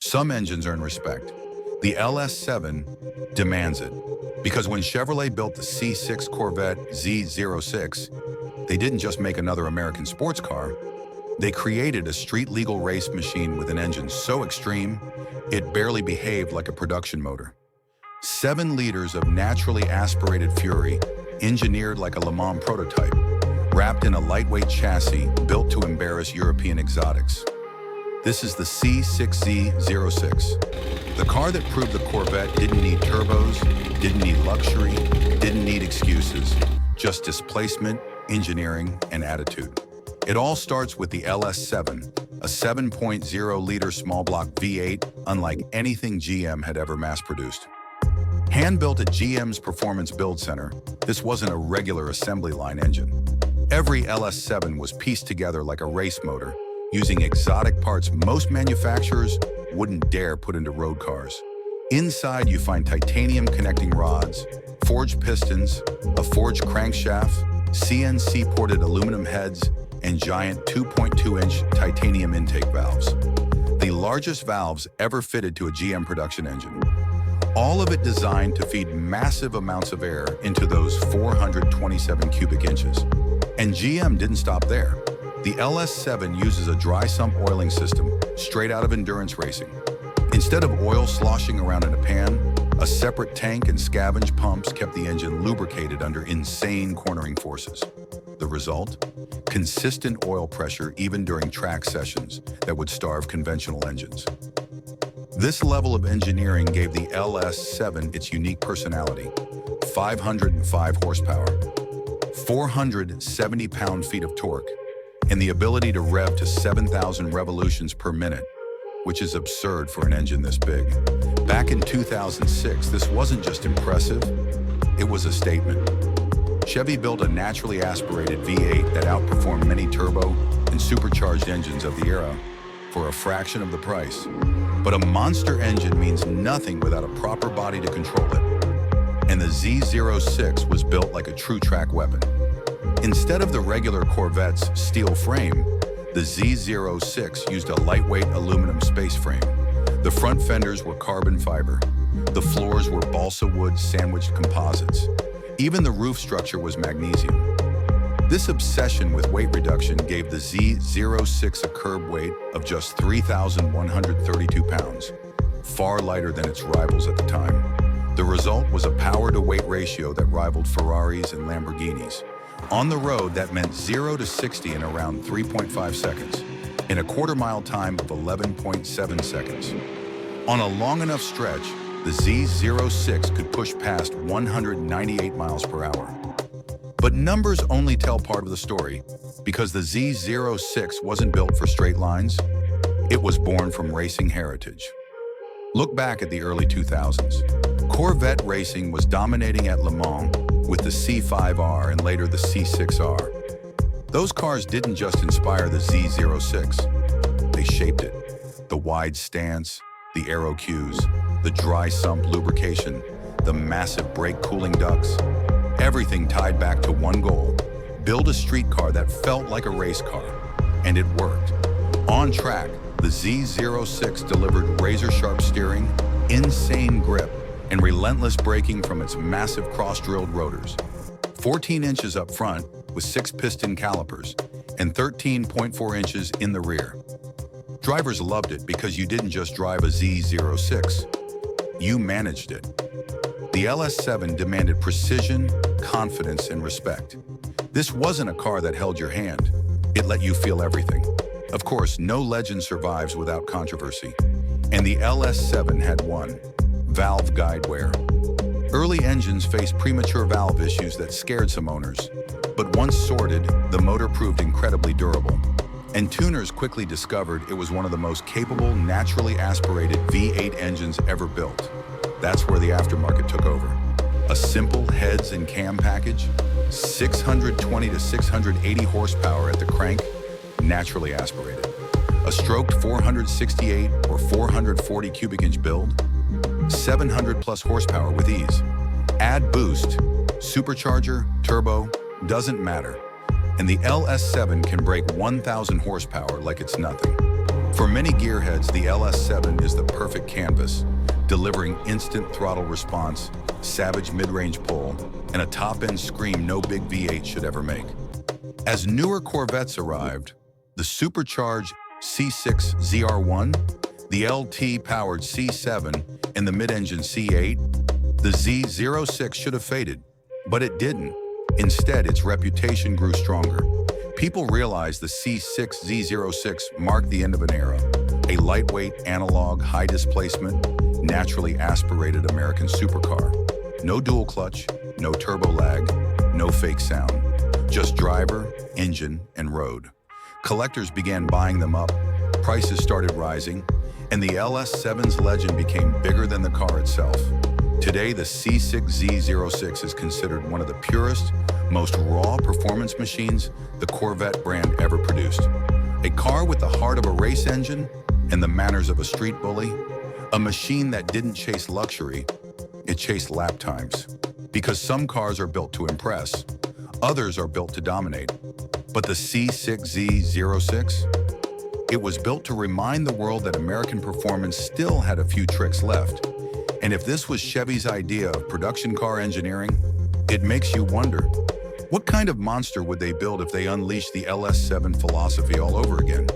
Some engines earn respect. The LS7 demands it. Because when Chevrolet built the C6 Corvette Z06, they didn't just make another American sports car. They created a street-legal race machine with an engine so extreme, it barely behaved like a production motor. 7 liters of naturally aspirated fury, engineered like a Le Mans prototype, wrapped in a lightweight chassis built to embarrass European exotics. This is the C6 Z06. The car that proved the Corvette didn't need turbos, didn't need luxury, didn't need excuses, just displacement, engineering, and attitude. It all starts with the LS7, a 7.0-liter small-block V8 unlike anything GM had ever mass-produced. Hand-built at GM's Performance Build Center, this wasn't a regular assembly line engine. Every LS7 was pieced together like a race motor, using exotic parts most manufacturers wouldn't dare put into road cars. Inside, you find titanium connecting rods, forged pistons, a forged crankshaft, CNC-ported aluminum heads, and giant 2.2-inch titanium intake valves. The largest valves ever fitted to a GM production engine. All of it designed to feed massive amounts of air into those 427 cubic inches. And GM didn't stop there. The LS7 uses a dry sump oiling system straight out of endurance racing. Instead of oil sloshing around in a pan, a separate tank and scavenge pumps kept the engine lubricated under insane cornering forces. The result? Consistent oil pressure even during track sessions that would starve conventional engines. This level of engineering gave the LS7 its unique personality: 505 horsepower, 470 pound-feet of torque, and the ability to rev to 7,000 revolutions per minute, which is absurd for an engine this big. Back in 2006, this wasn't just impressive, it was a statement. Chevy built a naturally aspirated V8 that outperformed many turbo and supercharged engines of the era for a fraction of the price. But a monster engine means nothing without a proper body to control it. And the Z06 was built like a true track weapon. Instead of the regular Corvette's steel frame, the Z06 used a lightweight aluminum space frame. The front fenders were carbon fiber. The floors were balsa wood sandwiched composites. Even the roof structure was magnesium. This obsession with weight reduction gave the Z06 a curb weight of just 3,132 pounds, far lighter than its rivals at the time. The result was a power-to-weight ratio that rivaled Ferraris and Lamborghinis. On the road, that meant 0 to 60 in around 3.5 seconds, in a quarter-mile time of 11.7 seconds. On a long enough stretch, the Z06 could push past 198 miles per hour. But numbers only tell part of the story, because the Z06 wasn't built for straight lines. It was born from racing heritage. Look back at the early 2000s. Corvette racing was dominating at Le Mans with the C5R and later the C6R. Those cars didn't just inspire the Z06, they shaped it. The wide stance, the aero cues, the dry sump lubrication, the massive brake cooling ducts, everything tied back to one goal: build a street car that felt like a race car. And it worked. On track, the Z06 delivered razor-sharp steering, insane grip, and relentless braking from its massive cross-drilled rotors. 14 inches up front with 6 piston calipers and 13.4 inches in the rear. Drivers loved it because you didn't just drive a Z06, you managed it. The LS7 demanded precision, confidence, and respect. This wasn't a car that held your hand. It let you feel everything. Of course, no legend survives without controversy. And the LS7 had one: valve guide wear. Early engines faced premature valve issues that scared some owners. But once sorted, the motor proved incredibly durable. And tuners quickly discovered it was one of the most capable, naturally aspirated V8 engines ever built. That's where the aftermarket took over. A simple heads and cam package, 620 to 680 horsepower at the crank, naturally aspirated. A stroked 468 or 440 cubic inch build, 700 plus horsepower with ease. Add boost, supercharger, turbo, doesn't matter. And the LS7 can break 1,000 horsepower like it's nothing. For many gearheads, the LS7 is the perfect canvas, delivering instant throttle response, savage mid-range pull, and a top-end scream no big V8 should ever make. As newer Corvettes arrived, the supercharged C6 ZR1, the LT-powered C7, and the mid-engine C8, the Z06 should have faded, but it didn't. Instead, its reputation grew stronger. People realized the C6 Z06 marked the end of an era, a lightweight, analog, high-displacement, naturally aspirated American supercar. No dual clutch, no turbo lag, no fake sound. Just driver, engine, and road. Collectors began buying them up, prices started rising, and the LS7's legend became bigger than the car itself. Today, the C6 Z06 is considered one of the purest, most raw performance machines the Corvette brand ever produced. A car with the heart of a race engine and the manners of a street bully, a machine that didn't chase luxury, it chased lap times. Because some cars are built to impress, others are built to dominate. But the C6 Z06? It was built to remind the world that American performance still had a few tricks left. And if this was Chevy's idea of production car engineering, it makes you wonder, what kind of monster would they build if they unleashed the LS7 philosophy all over again?